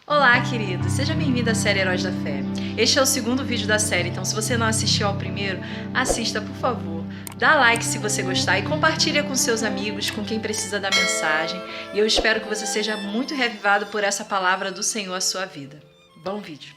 Olá, querido! Seja bem-vindo à série Heróis da Fé. Este é o segundo vídeo da série, então se você não assistiu ao primeiro, assista, por favor. Dá like se você gostar e compartilha com seus amigos, com quem precisa da mensagem. E eu espero que você seja muito revivado por essa palavra do Senhor à sua vida. Bom vídeo!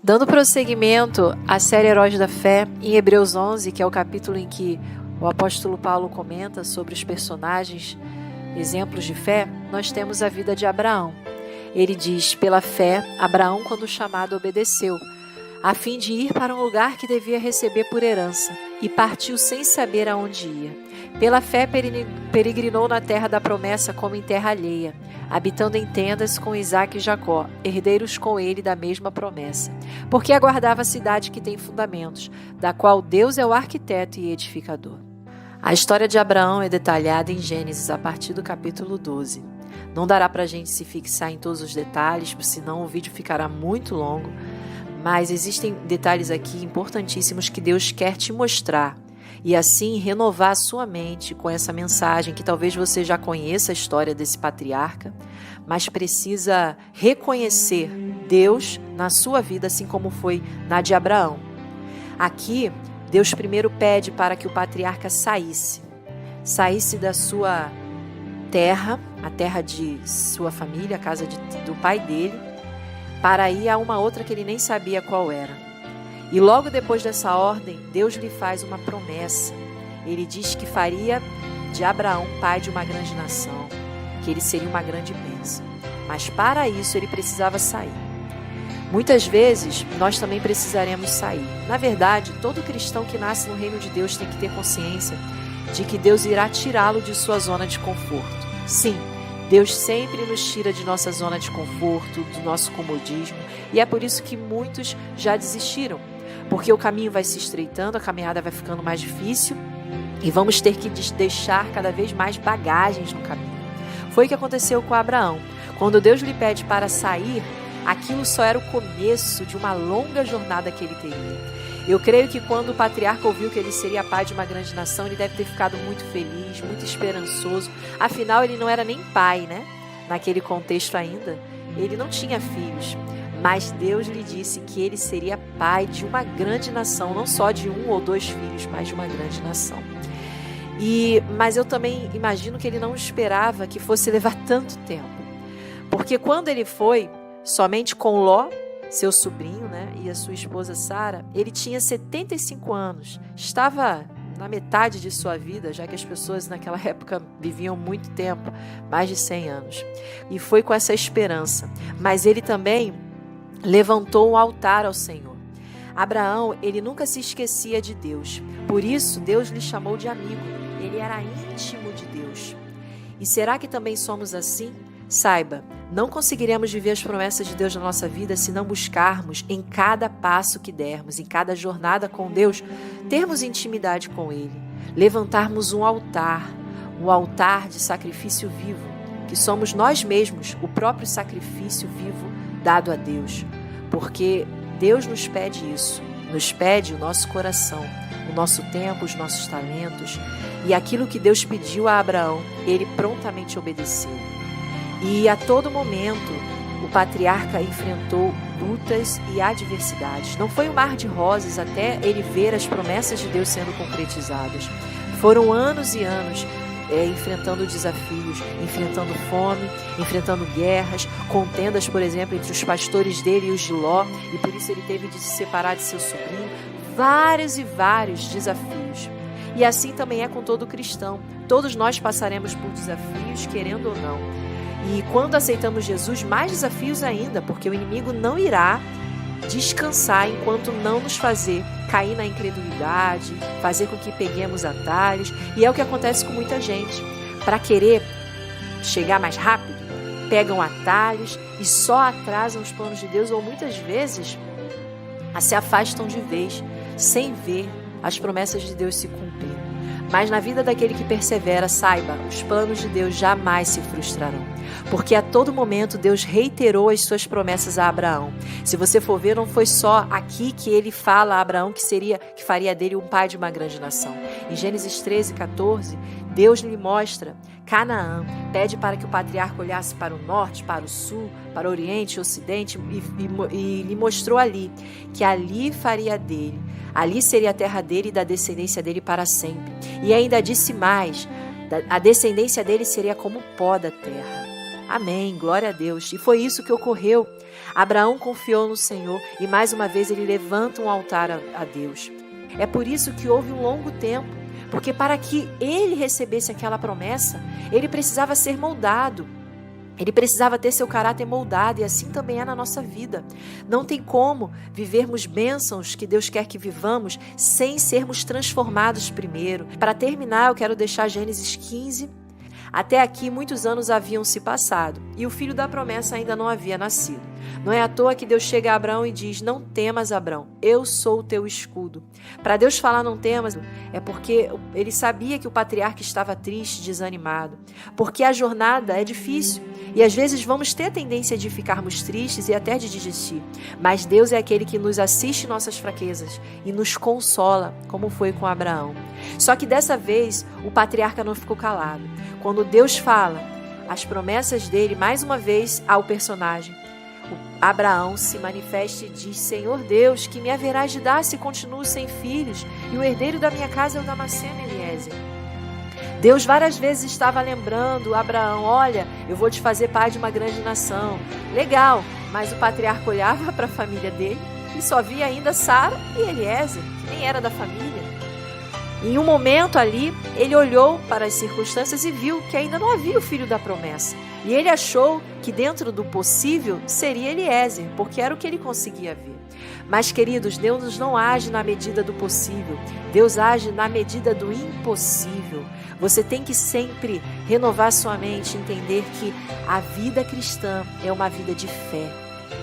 Dando prosseguimento à série Heróis da Fé, em Hebreus 11, que é o capítulo em que o apóstolo Paulo comenta sobre os personagens, exemplos de fé, nós temos a vida de Abraão. Ele diz, pela fé, Abraão, quando chamado, obedeceu, a fim de ir para um lugar que devia receber por herança, e partiu sem saber aonde ia. Pela fé peregrinou na terra da promessa como em terra alheia, habitando em tendas com Isaque e Jacó, herdeiros com ele da mesma promessa, porque aguardava a cidade que tem fundamentos, da qual Deus é o arquiteto e edificador. A história de Abraão é detalhada em Gênesis a partir do capítulo 12. Não dará para a gente se fixar em todos os detalhes, senão o vídeo ficará muito longo, mas existem detalhes aqui importantíssimos que Deus quer te mostrar e assim renovar a sua mente com essa mensagem que talvez você já conheça a história desse patriarca, mas precisa reconhecer Deus na sua vida, assim como foi na de Abraão. Aqui, Deus primeiro pede para que o patriarca saísse da sua terra, a terra de sua família, a casa do pai dele, para ir a uma outra que ele nem sabia qual era. E logo depois dessa ordem, Deus lhe faz uma promessa. Ele diz que faria de Abraão pai de uma grande nação, que ele seria uma grande bênção. Mas para isso ele precisava sair. Muitas vezes nós também precisaremos sair. Na verdade, todo cristão que nasce no reino de Deus tem que ter consciência de que Deus irá tirá-lo de sua zona de conforto. Sim, Deus sempre nos tira de nossa zona de conforto, do nosso comodismo, e é por isso que muitos já desistiram. Porque o caminho vai se estreitando, a caminhada vai ficando mais difícil e vamos ter que deixar cada vez mais bagagens no caminho. Foi o que aconteceu com Abraão. Quando Deus lhe pede para sair, aquilo só era o começo de uma longa jornada que ele teria. Eu creio que quando o patriarca ouviu que ele seria pai de uma grande nação, ele deve ter ficado muito feliz, muito esperançoso. Afinal, ele não era nem pai, né? Naquele contexto ainda, ele não tinha filhos. Mas Deus lhe disse que ele seria pai de uma grande nação, não só de 1 ou 2 filhos, mas de uma grande nação. Mas eu também imagino que ele não esperava que fosse levar tanto tempo. Porque quando ele foi, somente com Ló, seu sobrinho, né, e a sua esposa Sara, ele tinha 75 anos, estava na metade de sua vida, já que as pessoas naquela época viviam muito tempo, mais de 100 anos. E foi com essa esperança. Mas ele também levantou um altar ao Senhor. Abraão, ele nunca se esquecia de Deus. Por isso, Deus lhe chamou de amigo. Ele era íntimo de Deus. E será que também somos assim? Saiba, não conseguiremos viver as promessas de Deus na nossa vida se não buscarmos em cada passo que dermos, em cada jornada com Deus, termos intimidade com Ele, levantarmos um altar de sacrifício vivo, que somos nós mesmos, o próprio sacrifício vivo dado a Deus, porque Deus nos pede isso, nos pede o nosso coração, o nosso tempo, os nossos talentos, e aquilo que Deus pediu a Abraão, ele prontamente obedeceu. E a todo momento, o patriarca enfrentou lutas e adversidades. Não foi um mar de rosas até ele ver as promessas de Deus sendo concretizadas. Foram anos e anos enfrentando desafios, enfrentando fome, enfrentando guerras, contendas, por exemplo, entre os pastores dele e os de Ló, e por isso ele teve de se separar de seu sobrinho. Vários e vários desafios. E assim também é com todo cristão. Todos nós passaremos por desafios, querendo ou não. E quando aceitamos Jesus, mais desafios ainda, porque o inimigo não irá descansar enquanto não nos fazer cair na incredulidade, fazer com que peguemos atalhos. E é o que acontece com muita gente. Para querer chegar mais rápido, pegam atalhos e só atrasam os planos de Deus, ou muitas vezes se afastam de vez, sem ver as promessas de Deus se cumprir. Mas na vida daquele que persevera, saiba, os planos de Deus jamais se frustrarão. porque a todo momento Deus reiterou as suas promessas a Abraão. Se você for ver, não foi só aqui que ele fala a Abraão que faria dele um pai de uma grande nação. Em Gênesis 13:14, Deus lhe mostra Canaã, pede para que o patriarca olhasse para o norte, para o sul, para o oriente e ocidente e lhe mostrou ali que ali faria dele. Ali seria a terra dele e da descendência dele para sempre. E ainda disse mais, a descendência dele seria como o pó da terra. Amém, glória a Deus. E foi isso que ocorreu. Abraão confiou no Senhor e mais uma vez ele levanta um altar a Deus. É por isso que houve um longo tempo, porque para que ele recebesse aquela promessa, ele precisava ser moldado. Ele precisava ter seu caráter moldado, e assim também é na nossa vida. Não tem como vivermos bênçãos que Deus quer que vivamos sem sermos transformados primeiro. Para terminar, eu quero deixar Gênesis 15. Até aqui, muitos anos haviam se passado, e o filho da promessa ainda não havia nascido. Não é à toa que Deus chega a Abraão e diz: não temas, Abraão, eu sou o teu escudo. Para Deus falar não temas, é porque ele sabia que o patriarca estava triste, desanimado, porque a jornada é difícil, e às vezes vamos ter a tendência de ficarmos tristes e até de desistir. Mas Deus é aquele que nos assiste em nossas fraquezas e nos consola, como foi com Abraão. Só que dessa vez, o patriarca não ficou calado. Quando Deus fala as promessas dele, mais uma vez, ao personagem, Abraão se manifesta e diz: Senhor Deus, que me haverás de dar se continuo sem filhos, e o herdeiro da minha casa é o Damasceno Eliezer. Deus várias vezes estava lembrando Abraão: olha, eu vou te fazer pai de uma grande nação. Legal, mas o patriarca olhava para a família dele e só via ainda Sara e Eliezer, que nem era da família. Em um momento ali, ele olhou para as circunstâncias e viu que ainda não havia o filho da promessa. E ele achou que dentro do possível seria Eliezer, porque era o que ele conseguia ver. Mas, queridos, Deus não age na medida do possível. Deus age na medida do impossível. Você tem que sempre renovar sua mente, entender que a vida cristã é uma vida de fé.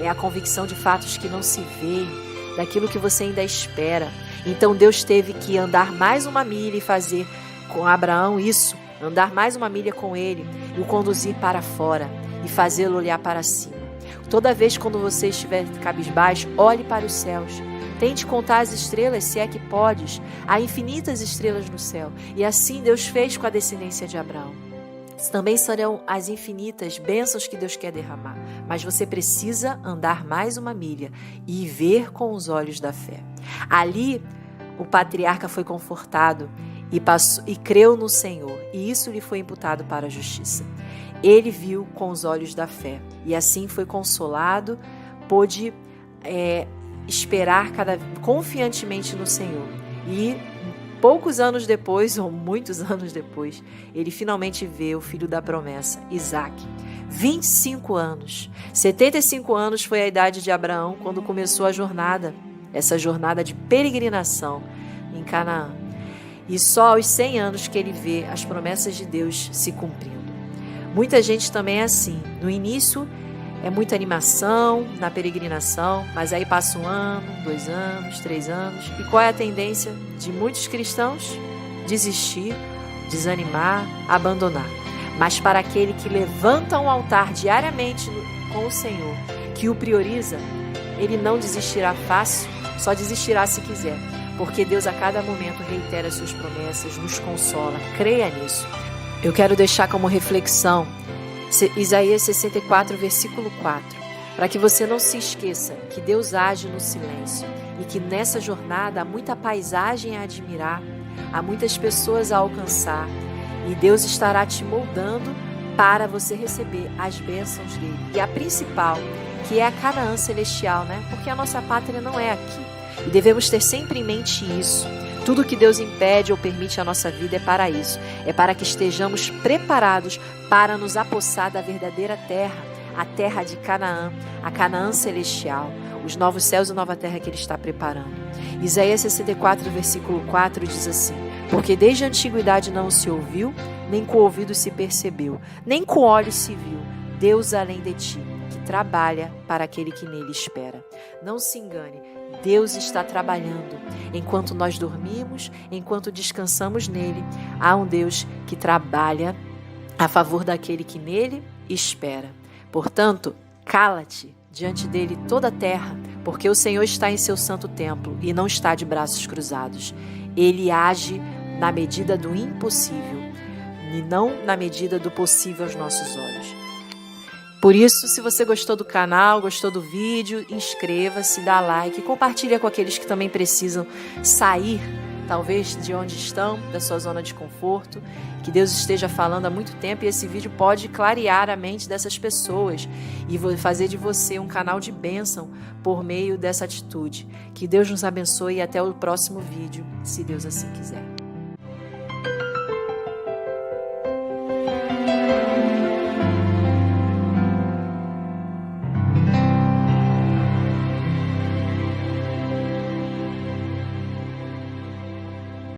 É a convicção de fatos que não se veem, daquilo que você ainda espera. Então Deus teve que andar mais uma milha e fazer com Abraão isso, andar mais uma milha com ele e o conduzir para fora e fazê-lo olhar para cima. Toda vez quando você estiver cabisbaixo, olhe para os céus. Tente contar as estrelas, se é que podes. Há infinitas estrelas no céu. E assim Deus fez com a descendência de Abraão. Também serão as infinitas bênçãos que Deus quer derramar. Mas você precisa andar mais uma milha e ver com os olhos da fé. Ali, o patriarca foi confortado e creu no Senhor, e isso lhe foi imputado para a justiça. Ele viu com os olhos da fé, e assim foi consolado, pôde esperar confiantemente no Senhor. E poucos anos depois, ou muitos anos depois, ele finalmente vê o filho da promessa, Isaque. 25 anos. 75 anos foi a idade de Abraão quando começou a jornada, essa jornada de peregrinação em Canaã. E só aos 100 anos que ele vê as promessas de Deus se cumprindo. Muita gente também é assim. No início é muita animação na peregrinação, mas aí passa 1 ano, 2 anos, 3 anos. E qual é a tendência de muitos cristãos? Desistir, desanimar, abandonar. Mas para aquele que levanta um altar diariamente com o Senhor, que o prioriza, ele não desistirá fácil, só desistirá se quiser, porque Deus a cada momento reitera as suas promessas, nos consola. Creia nisso. Eu quero deixar como reflexão Isaías 64, versículo 4, para que você não se esqueça que Deus age no silêncio e que nessa jornada há muita paisagem a admirar, há muitas pessoas a alcançar, e Deus estará te moldando para você receber as bênçãos dele. E a principal, que é a Canaã celestial, né? Porque a nossa pátria não é aqui. E devemos ter sempre em mente isso. Tudo que Deus impede ou permite a nossa vida é para isso. É para que estejamos preparados para nos apossar da verdadeira terra, a terra de Canaã, a Canaã celestial, os novos céus e nova terra que Ele está preparando. Isaías 64, versículo 4 diz assim: porque desde a antiguidade não se ouviu, nem com o ouvido se percebeu, nem com o olho se viu, Deus além de ti, que trabalha para aquele que nele espera. Não se engane, Deus está trabalhando. Enquanto nós dormimos, enquanto descansamos nele, há um Deus que trabalha a favor daquele que nele espera. Portanto, cala-te diante dele toda a terra, porque o Senhor está em seu santo templo e não está de braços cruzados. Ele age na medida do impossível e não na medida do possível aos nossos olhos. Por isso, se você gostou do canal, gostou do vídeo, inscreva-se, dá like, compartilha com aqueles que também precisam sair, talvez, de onde estão, da sua zona de conforto, que Deus esteja falando há muito tempo e esse vídeo pode clarear a mente dessas pessoas e fazer de você um canal de bênção por meio dessa atitude. Que Deus nos abençoe e até o próximo vídeo, se Deus assim quiser.